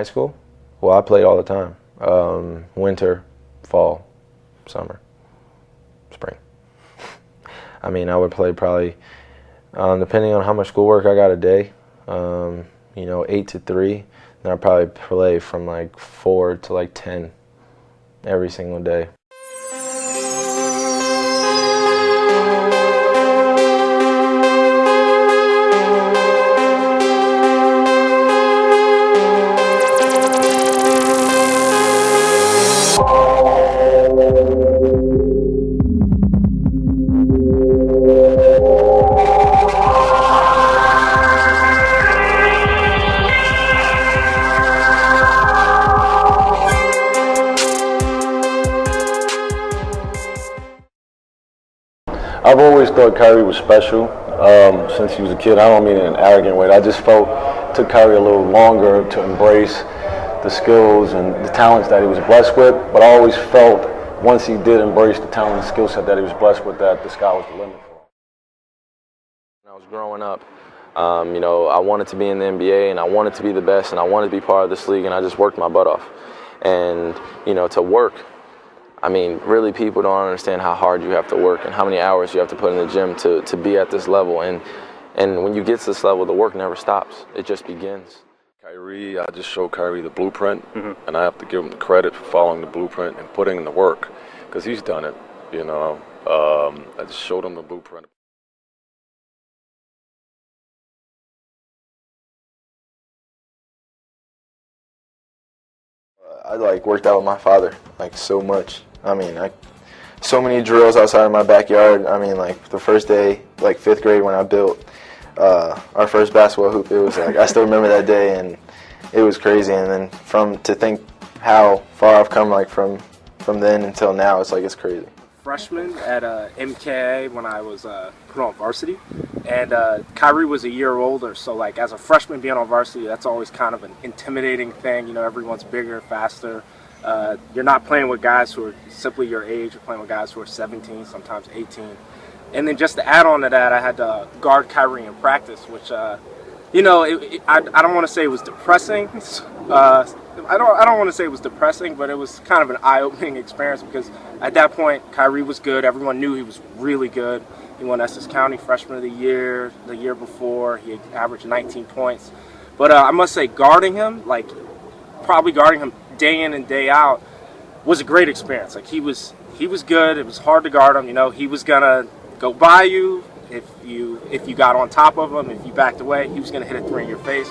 high school? Well, I played all the time. Winter, fall, summer, spring. I mean, I would play probably, depending on how much schoolwork I got a day, 8 to 3. Then I'd probably play from like 4 to like 10 every single day. I've always thought Kyrie was special since he was a kid. I don't mean in an arrogant way. I just felt it took Kyrie a little longer to embrace the skills and the talents that he was blessed with, but I always felt once he did embrace the talent and skill set that he was blessed with, that the sky was the limit for him. When I was growing up, I wanted to be in the NBA, and I wanted to be the best, and I wanted to be part of this league, and I just worked my butt off. And, to work, I mean, really people don't understand how hard you have to work and how many hours you have to put in the gym to be at this level. And when you get to this level, the work never stops. It just begins. Kyrie, I just showed Kyrie the blueprint, and I have to give him the credit for following the blueprint and putting in the work, because he's done it, I just showed him the blueprint. I worked out with my father so much. I mean, so many drills outside of my backyard. I mean, the first day, 5th grade, when I built our first basketball hoop, it was I still remember that day, and it was crazy. And then to think how far I've come from then until now, it's crazy. Freshman at MKA when I was put on varsity, and Kyrie was a year older, so as a freshman being on varsity, that's always kind of an intimidating thing. Everyone's bigger, faster. You're not playing with guys who are simply your age. You're playing with guys who are 17, sometimes 18. And then just to add on to that, I had to guard Kyrie in practice, which I don't want to say it was depressing. I don't want to say it was depressing, but it was kind of an eye-opening experience, because at that point, Kyrie was good. Everyone knew he was really good. He won Essex County Freshman of the year before. He averaged 19 points. But I must say, guarding him, probably guarding him day in and day out, was a great experience. He was good. It was hard to guard him. He was gonna go by you if you got on top of him. If you backed away, he was gonna hit a 3 in your face.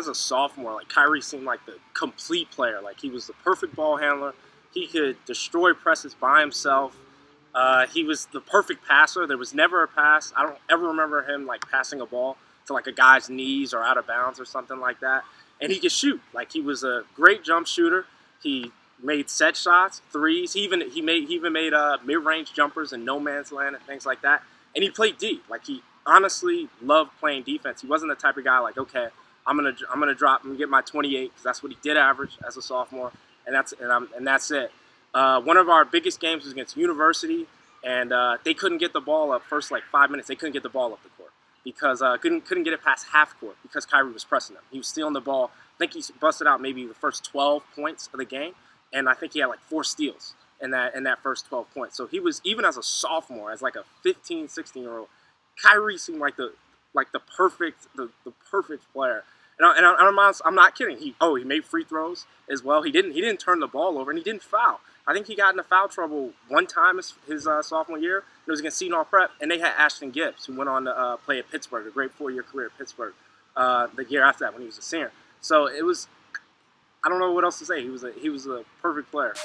as a sophomore, like Kyrie seemed like the complete player. Like he was the perfect ball handler. He could destroy presses by himself. He was the perfect passer. There was never a pass. I don't ever remember him like passing a ball to like a guy's knees or out of bounds or something like that. And he could shoot. Like he was a great jump shooter. He made set shots, threes. He even made mid-range jumpers in no man's land and things like that. And he played D. Like he honestly loved playing defense. He wasn't the type of guy like, okay, I'm gonna get my 28 because that's what he did average as a sophomore, and that's it. One of our biggest games was against University, and they couldn't get the ball up first like 5 minutes. They couldn't get the ball up the court because couldn't get it past half court because Kyrie was pressing them. He was stealing the ball. I think he busted out maybe the first 12 points of the game, and I think he had like 4 steals in that first 12 points. So he was, even as a sophomore, as like a 15, 16-year-old, Kyrie seemed like the perfect player. And I'm not kidding. He made free throws as well. He didn't turn the ball over, and he didn't foul. I think he got into foul trouble one time his sophomore year. It was against Seton Hall Prep, and they had Ashton Gibbs, who went on to play at Pittsburgh, a great 4-year career at Pittsburgh, the year after that when he was a senior. So it was, I don't know what else to say. He was a perfect player.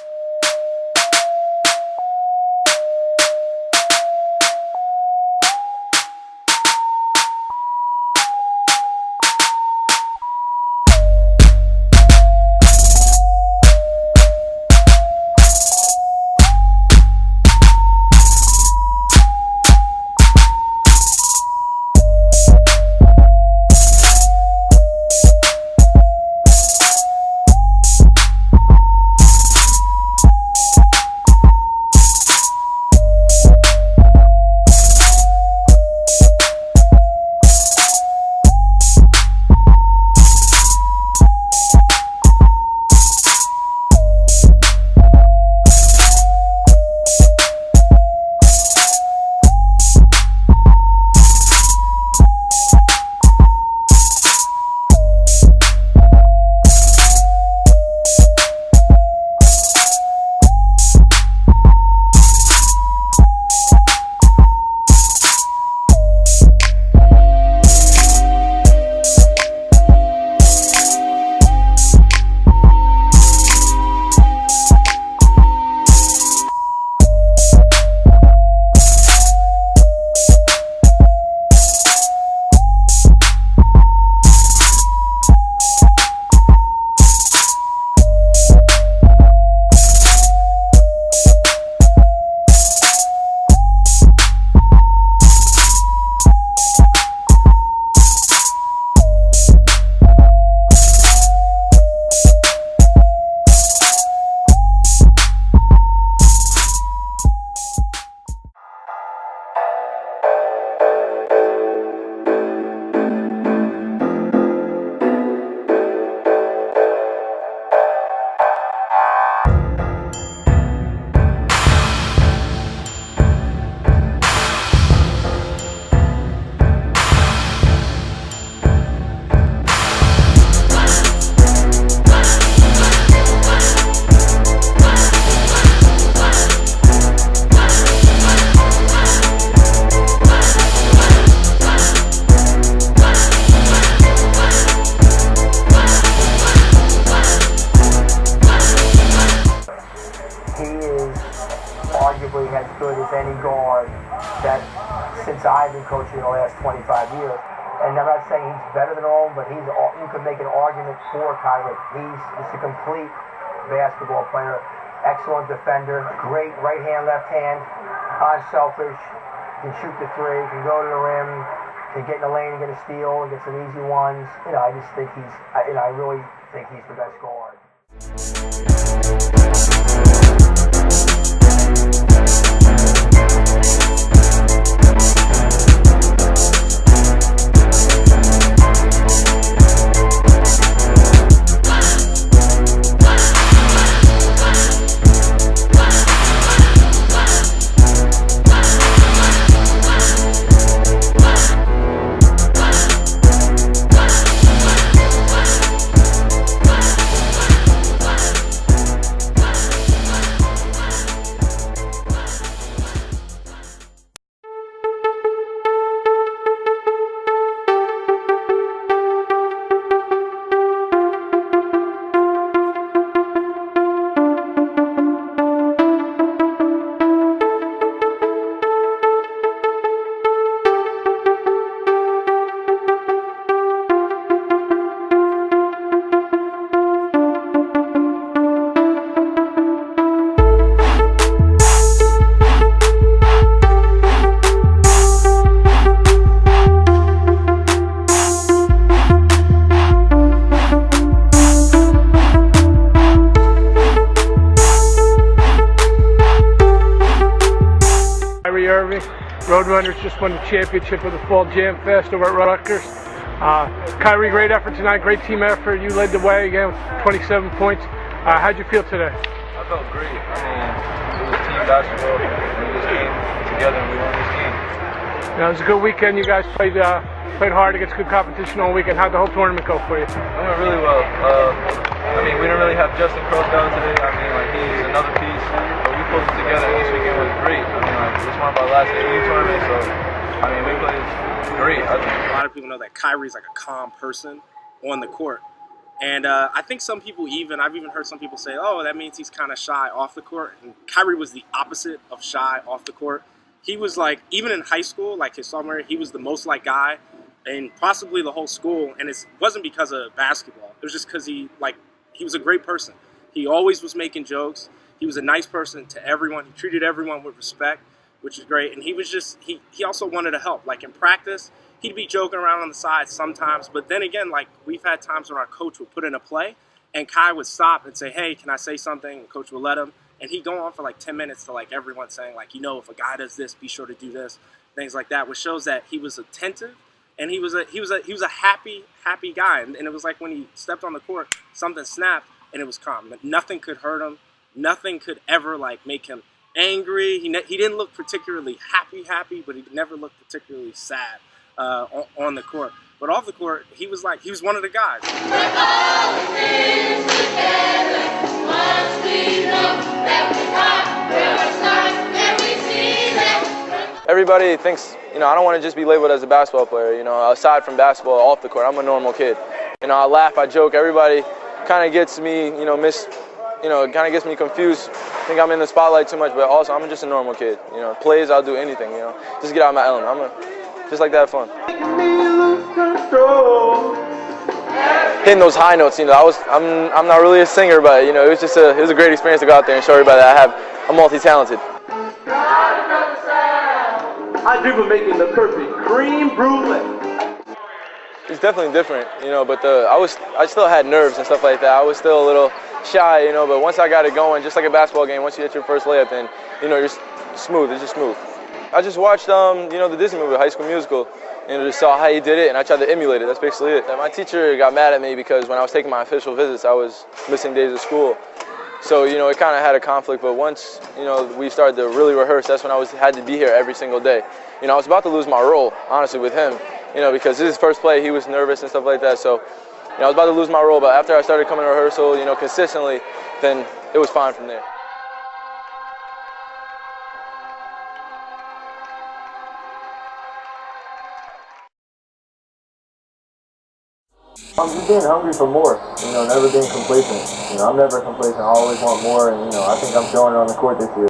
arguably as good as any guard that since I've been coaching in the last 25 years. And I'm not saying he's better than all, but you could make an argument for Kyrie. He's just a complete basketball player, excellent defender, great right hand, left hand, unselfish, can shoot the three, can go to the rim, can get in the lane and get a steal and get some easy ones. You know, I just think I really think he's the best guard. RoadRunners just won the championship of the Fall Jam Fest over at Rutgers. Kyrie, great effort tonight, great team effort. You led the way again with 27 points. How'd you feel today? I felt great. I mean, it was team basketball. We just came together and we won this game. It was a good weekend. You guys played hard against good competition all weekend. How'd the whole tournament go for you? It went really well. I mean, we didn't really have Justin Croswell today. I mean, like, he's another piece, but we pulled it together, and this weekend was great. I mean, like, this is one of our last AU tournaments, so, I mean, we played great, I think. A lot of people know that Kyrie's like a calm person on the court. And I think some people I've even heard some people say, oh, that means he's kind of shy off the court. And Kyrie was the opposite of shy off the court. He was like, even in high school, like his sophomore year, he was the most liked guy in possibly the whole school. And it wasn't because of basketball. It was just because he was a great person. He always was making jokes. He was a nice person to everyone. He treated everyone with respect, which is great. And he was just, he also wanted to help. Like in practice, he'd be joking around on the side sometimes. But then again, like we've had times when our coach would put in a play and Kai would stop and say, hey, can I say something? And coach would let him. And he'd go on for like 10 minutes to like everyone saying like, you know, if a guy does this, be sure to do this, things like that, which shows that he was attentive. And he was a happy guy. And it was like when he stepped on the court, something snapped and it was calm. Nothing could hurt him. Nothing could ever like make him angry. He didn't look particularly happy, but he never looked particularly sad on the court. But off the court, he was one of the guys. Everybody thinks, you know, I don't want to just be labeled as a basketball player. You know, aside from basketball, off the court, I'm a normal kid. You know, I laugh, I joke. Everybody kind of gets me, you know, kind of gets me confused. I think I'm in the spotlight too much, but also I'm just a normal kid. You know, plays, I'll do anything. You know, just get out of my element. Just like that, fun. Hitting those high notes, you know, I'm not really a singer, but you know, it was a great experience to go out there and show everybody that I'm multi-talented. I dream of making the perfect cream brulee. It's definitely different, you know, but I still had nerves and stuff like that. I was still a little shy, you know, but once I got it going, just like a basketball game, once you hit your first layup, then, you know, you're smooth, it's just smooth. I just watched, you know, the Disney movie, High School Musical, and just saw how he did it, and I tried to emulate it. That's basically it. And my teacher got mad at me because when I was taking my official visits, I was missing days of school. So, you know, it kind of had a conflict, but once, you know, we started to really rehearse, that's when I had to be here every single day. You know, I was about to lose my role, honestly, with him, you know, because this is his first play, he was nervous and stuff like that. So, you know, I was about to lose my role, but after I started coming to rehearsal, you know, consistently, then it was fine from there. I'm just being hungry for more, you know, never being complacent. You know, I'm never complacent, I always want more, and, you know, I think I'm showing it on the court this year.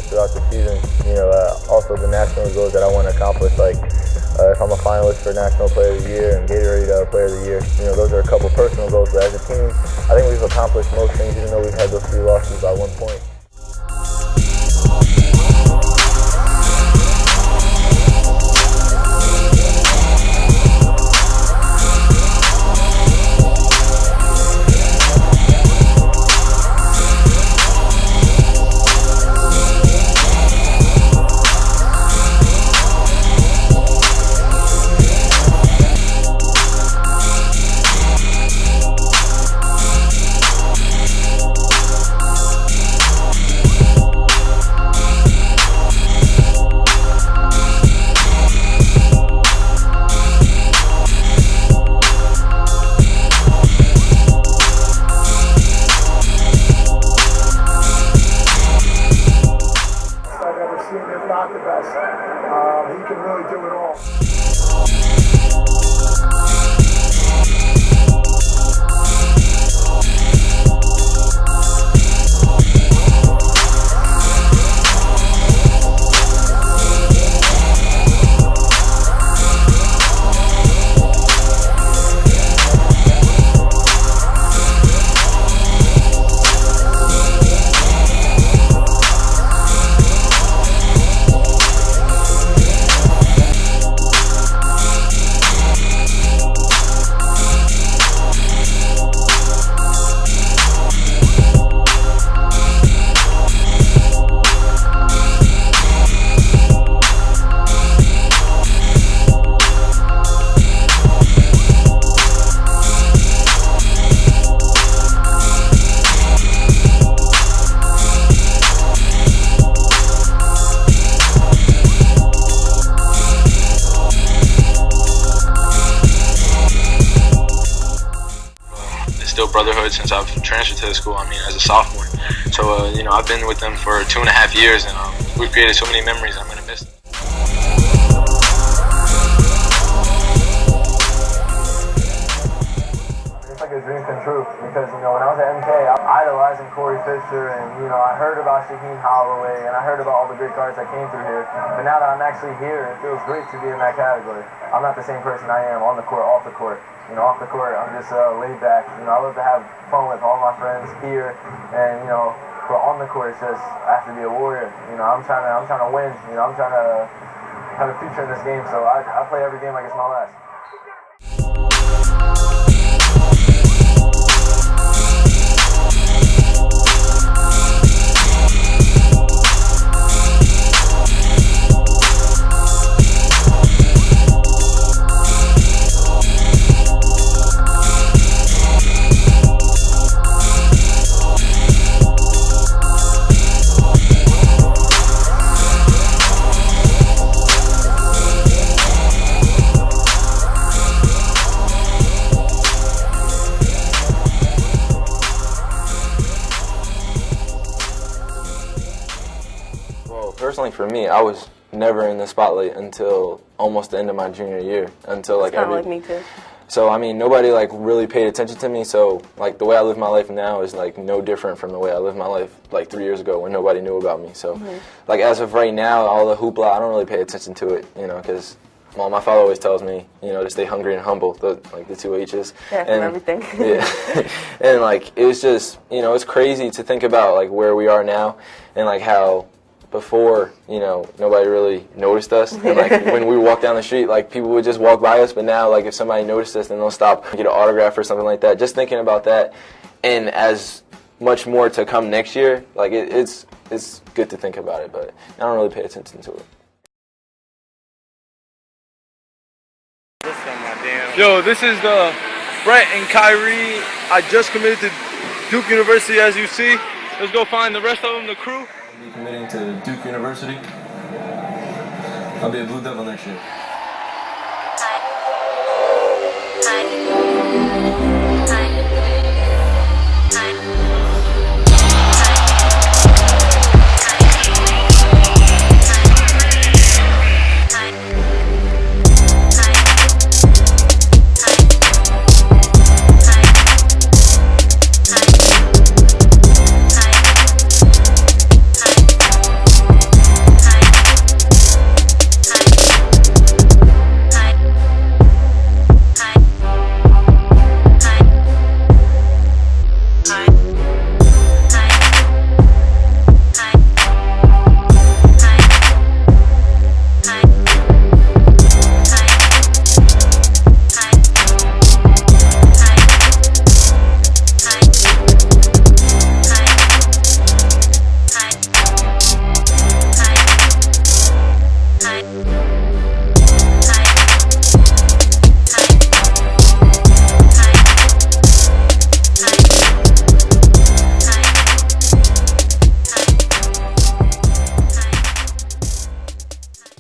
Throughout the season, you know, also the national goals that I want to accomplish, like if I'm a finalist for National Player of the Year and Gatorade Player of the Year, you know, those are a couple personal goals, but as a team, I think we've accomplished most things, even though we've had those 3 losses by 1 point. best team, if not the best. He can really do it all. Still brotherhood since I've transferred to the school. I mean, as a sophomore. So, you know, I've been with them for 2.5 years, and we've created so many memories. I'm gonna miss them. It's like a dream come true because, you know, when I was at MK, I idolizing Corey Fisher, and, you know, I heard about Shaheen Holloway, and I heard about all the great guards that came through here. But now that I'm actually here, it feels great to be in that category. I'm not the same person I am on the court, off the court. You know, off the court, I'm just laid back. You know, I love to have fun with all my friends here, and, you know, but on the court, it's just I have to be a warrior. You know, I'm trying to win. You know, I'm trying to have a future in this game. So I play every game like it's my last. Personally, for me, I was never in the spotlight until almost the end of my junior year. Until like kind of like me too. So I mean, nobody like really paid attention to me. So like the way I live my life now is like no different from the way I lived my life like 3 years ago when nobody knew about me. So like as of right now, all the hoopla, I don't really pay attention to it, you know, because well, my father always tells me, you know, to stay hungry and humble, like the 2 H's. Yeah, from everything. Yeah. And like it was just, you know, it's crazy to think about like where we are now and like how before, you know, nobody really noticed us. And, like, when we walk down the street, like, people would just walk by us. But now, like, if somebody noticed us, then they'll stop and get an autograph or something like that. Just thinking about that, and as much more to come next year, like, it's good to think about it. But I don't really pay attention to it. Yo, this is the Brett and Kyrie. I just committed to Duke University, as you see. Let's go find the rest of them, the crew. I'll be committing to Duke University. I'll be a Blue Devil next year.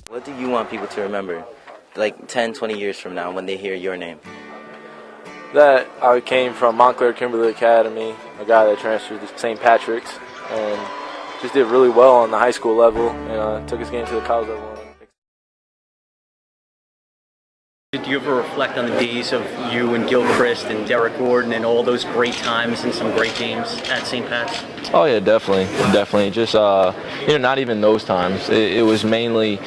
What do you want people to remember, like 10, 20 years from now when they hear your name? That I came from Montclair Kimberly Academy, a guy that transferred to St. Patrick's, and just did really well on the high school level and took his game to the college level. Did you ever reflect on the days of you and Gilchrist and Derek Gordon and all those great times and some great games at St. Pat's? Oh yeah, definitely. Just not even those times. It was mainly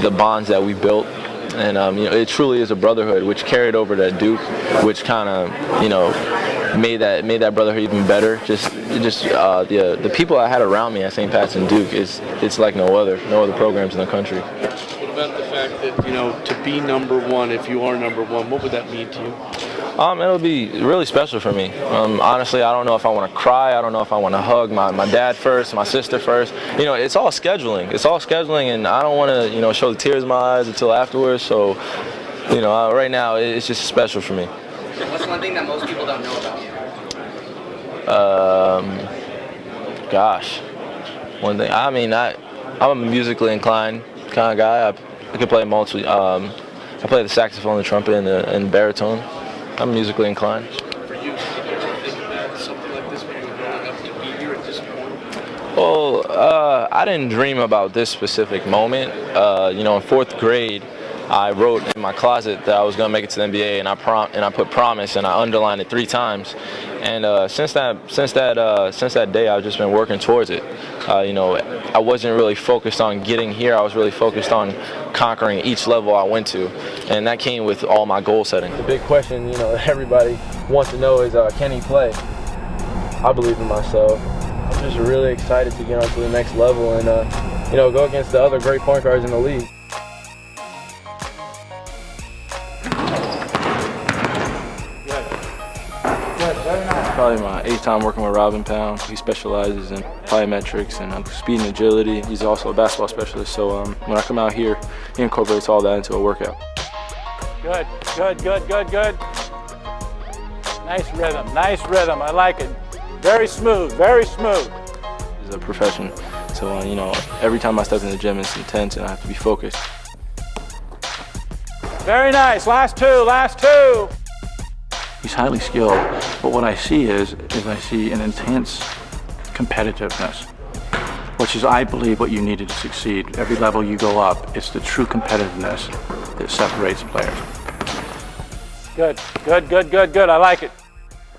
the bonds that we built, and it truly is a brotherhood, which carried over to Duke, which kind of made that brotherhood even better. Just the people I had around me at St. Pat's and Duke it's like no other programs in the country. What about the fact that to be number one, if you are number one, what would that mean to you? It'll be really special for me. Honestly, I don't know if I want to cry. I don't know if I want to hug my dad first, my sister first. It's all scheduling. And I don't want to, show the tears in my eyes until afterwards. So, right now it's just special for me. What's one thing that most people don't know about you? Gosh, one thing. I'm a musically inclined kind of guy. I can play I play the saxophone, the trumpet, and the baritone. I'm musically inclined. For you, did you think about something like this when you were growing up to be here at this point? Well, I didn't dream about this specific moment. In 4th grade, I wrote in my closet that I was going to make it to the NBA, and I put promise, and I underlined it 3 times. And since that day, I've just been working towards it. I wasn't really focused on getting here. I was really focused on conquering each level I went to, and that came with all my goal setting. The big question, everybody wants to know is, can he play? I believe in myself. I'm just really excited to get on to the next level and go against the other great point guards in the league. Probably my 8th time working with Robin Pound. He specializes in plyometrics and speed and agility. He's also a basketball specialist, so when I come out here, he incorporates all that into a workout. Good. Nice rhythm, I like it. Very smooth. It's a profession, so every time I step in the gym, it's intense and I have to be focused. Very nice, last two. He's highly skilled, but what I see is I see an intense competitiveness, which is, I believe, what you needed to succeed. Every level you go up, it's the true competitiveness that separates players. Good, I like it.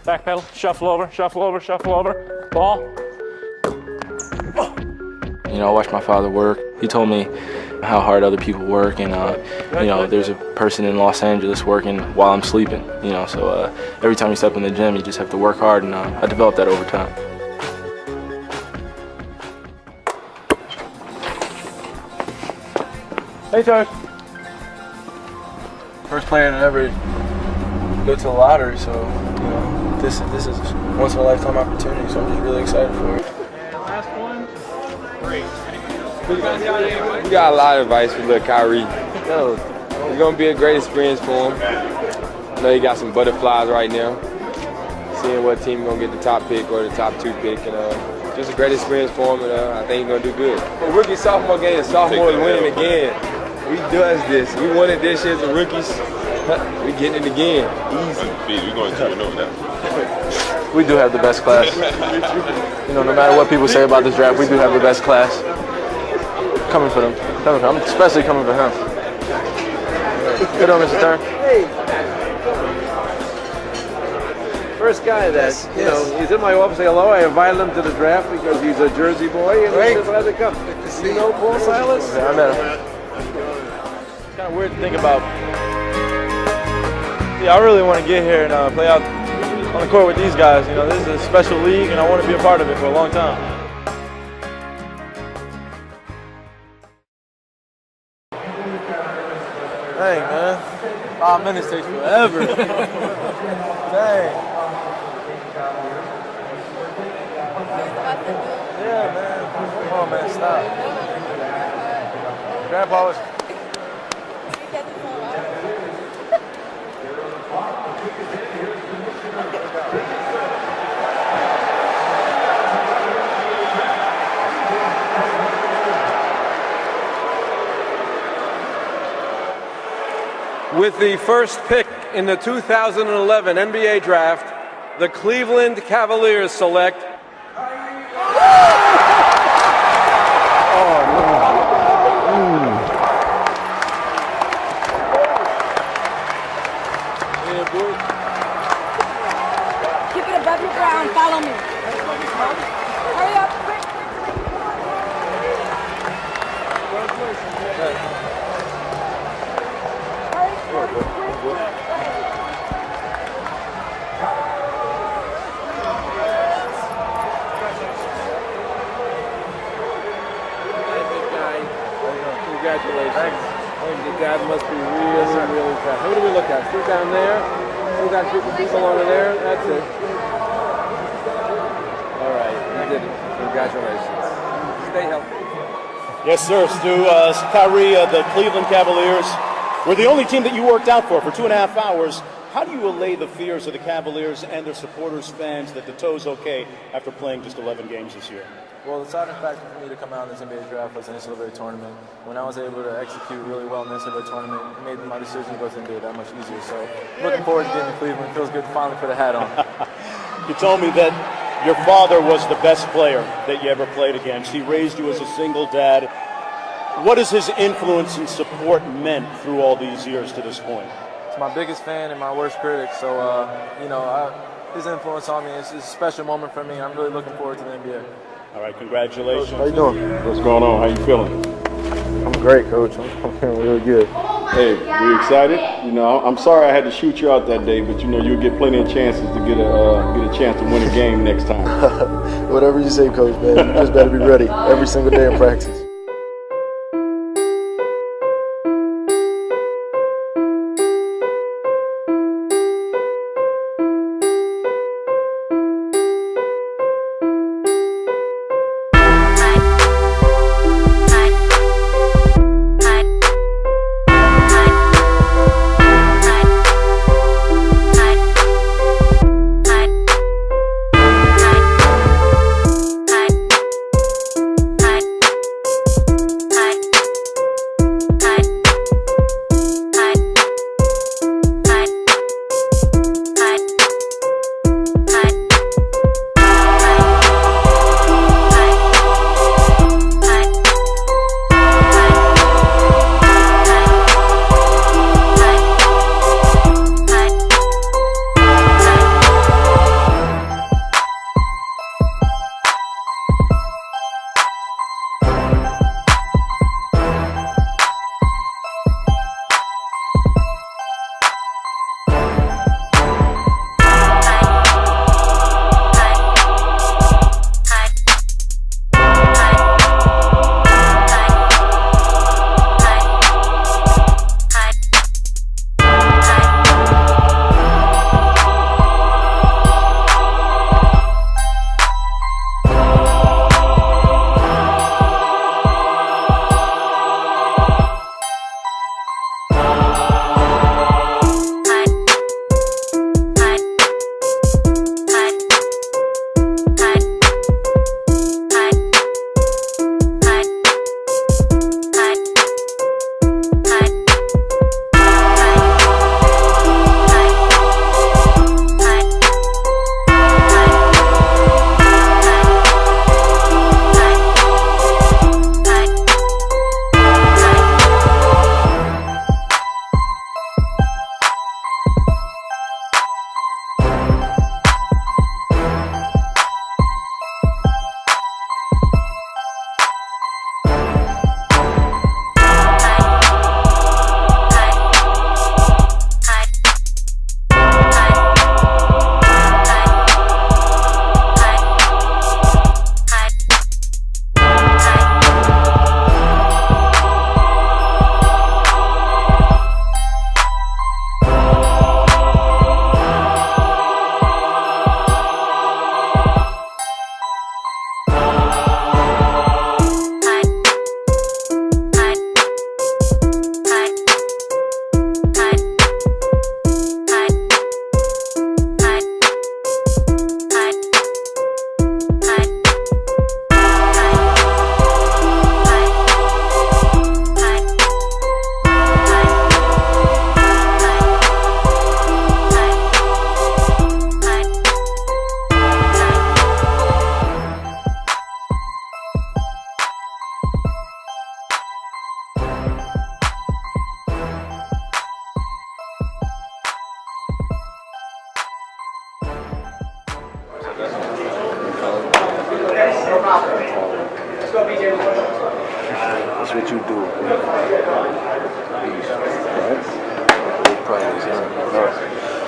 Back pedal, shuffle over, ball. I watched my father work. He told me how hard other people work, and there's a person in Los Angeles working while I'm sleeping. So every time you step in the gym, you just have to work hard, and I developed that over time. Hey, George. First player to ever go to the lottery, so this is a once in a lifetime opportunity. So I'm just really excited for it. And last one. Great. We got a lot of advice for little Kyrie. It's gonna be a great experience for him. I know he got some butterflies right now. Seeing what team gonna get the top pick or the top 2 pick, and just a great experience for him. And I think he's gonna do good. The rookie sophomore game, the sophomores winning again. We does this. We won it this year as the rookies. We getting it again. Easy. We're going 2-0 now. We do have the best class. No matter what people say about this draft, we do have the best class. Coming for them. I'm especially coming for him. Good on, Mr. Turner. Hey. First guy that, he's in my office saying hello. I invited him to the draft because he's a Jersey boy, and he said, "Glad to come." You know Paul Silas? Yeah, I met him. It's kind of weird to think about. Yeah, I really want to get here and play out on the court with these guys. This is a special league, and I want to be a part of it for a long time. Dang, man. 5 minutes takes forever. Dang. Yeah, man. Come on, man. Stop. Grandpa was... With the first pick in the 2011 NBA Draft, the Cleveland Cavaliers select Congratulations. Your dad must be really fast. Who do we look at? Still down there? Still got people over there? That's it. All right, you did it. Congratulations. Stay healthy. Yes, sir. Stu, Kyrie, the Cleveland Cavaliers were the only team that you worked out for 2.5 hours. How do you allay the fears of the Cavaliers and their supporters, fans, that the toe's okay after playing just 11 games this year? Well, the deciding factor for me to come out in this NBA draft was the NCAA tournament. When I was able to execute really well in the NCAA tournament, it made my decision to go to the NBA that much easier. So looking forward to getting to Cleveland. It feels good to finally put a hat on. You told me that your father was the best player that you ever played against. He raised you as a single dad. What has his influence and support meant through all these years to this point? He's my biggest fan and my worst critic. So, his influence on me is a special moment for me. I'm really looking forward to the NBA. All right, congratulations. How you doing? What's going on? How you feeling? I'm great, Coach. I'm feeling really good. Hey, we excited? You know, I'm sorry I had to shoot you out that day, but you know you'll get plenty of chances to get a chance to win a game next time. Whatever you say, Coach, man. You just better be ready every single day in practice.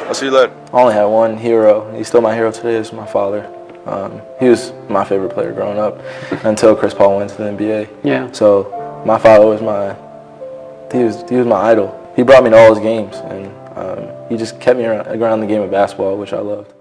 I'll see you later. I only had one hero. He's still my hero today. Is my father. He was my favorite player growing up until Chris Paul went to the NBA. Yeah. So my father was he was my idol. He brought me to all his games, and he just kept me around the game of basketball, which I loved.